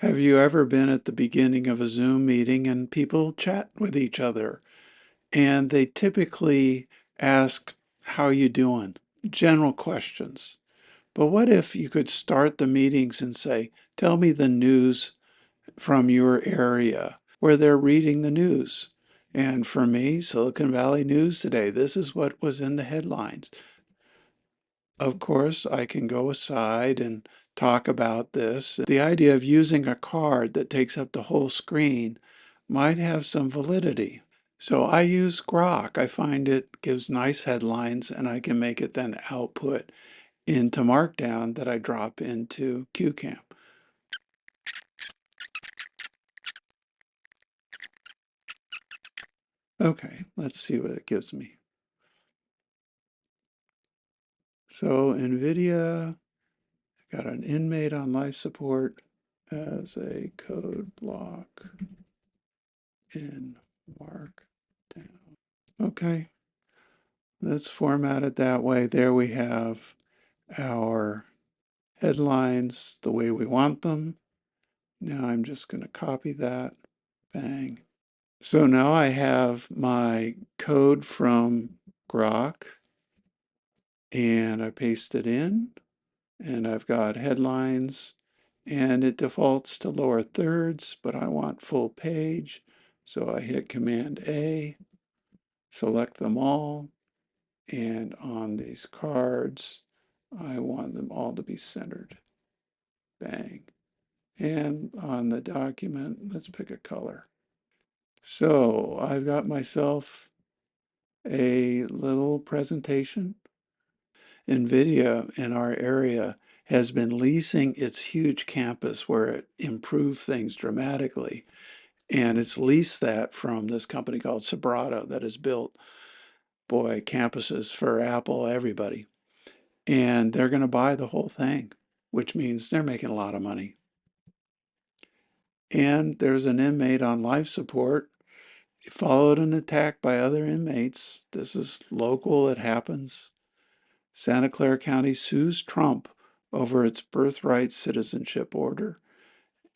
Have you ever been at the beginning of a Zoom meeting and people chat with each other and they typically ask, "How you doing?" General questions. But what if you could start the meetings and say, "Tell me the news from your area," where they're reading the news. And for me, Silicon Valley News today, this is what was in the headlines. Of course, I can go aside and talk about this. The idea of using a card that takes up the whole screen might have some validity. So I use Grok. I find it gives nice headlines and I can make it then output into markdown that I drop into CueCam. Okay, let's see what it gives me. So Nvidia got an inmate on life support as a code block in markdown. Okay, let's format it that way. There we have our headlines the way we want them. Now I'm just going to copy that. Bang. So now I have my code from Grok and I paste it in and I've got headlines and it defaults to lower thirds, but I want full page. So I hit Command A, select them all, and on these cards, I want them all to be centered. Bang. And on the document, let's pick a color. So I've got myself a little presentation. Nvidia in our area has been leasing its huge campus where it improved things dramatically. And it's leased that from this company called Serato that has built, boy, campuses for Apple, everybody. And they're going to buy the whole thing, which means they're making a lot of money. And there's an inmate on life support. He followed an attack by other inmates. This is local, it happens. Santa Clara County sues Trump over its birthright citizenship order.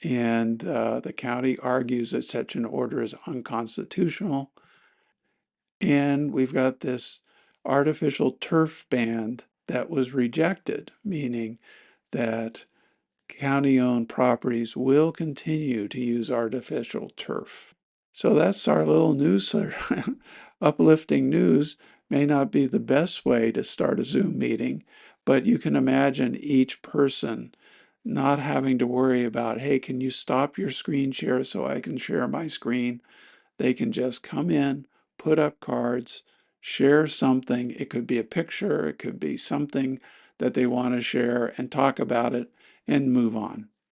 And the county argues that such an order is unconstitutional. And we've got this artificial turf ban that was rejected, meaning that county-owned properties will continue to use artificial turf. So that's our little news. Uplifting news may not be the best way to start a Zoom meeting, but you can imagine each person not having to worry about, hey, can you stop your screen share so I can share my screen? They can just come in, put up cards, share something. It could be a picture, it could be something that they want to share and talk about it and move on.